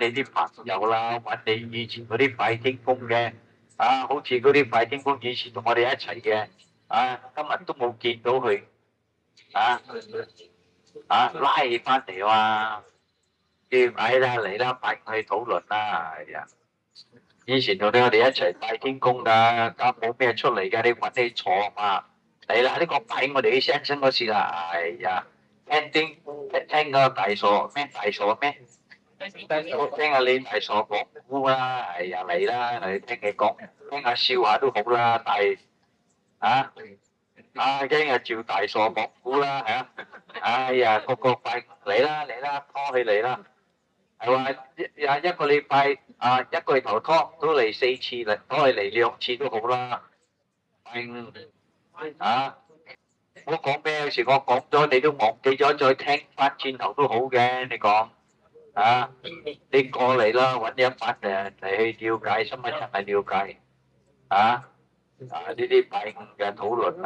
你啲朋友啦，揾你以前嗰啲拜天公嘅，好似嗰啲拜天公以前同我哋一齊嘅，今日都冇見到佢，啊拉起翻嚟嘛，叫哎啦嚟啦，拜去討論啦，係啊！以前同我哋一齊拜天公㗎，咁冇咩出嚟嘅，你揾你坐嘛，嚟啦！呢個拜我哋啲聲聲嗰時啦，哎呀，聽個大傻咩大傻咩？聽下你大傻講古啦，哎呀嚟啦，嚟聽你講，聽下笑下都好啦，啊聽下趙大傻講古啦，係啊，哎呀個拜嚟啦嚟啦，拖佢嚟啦，係話一個禮拜一個月頭拖都嚟4次嚟，拖佢嚟2次都好啦，啊我講咩？有時我講咗你都忘記咗，再聽翻轉頭都好嘅，你講。你過嚟啦，揾一班人嚟去了解，深一層去了解，呢啲拜五嘅討論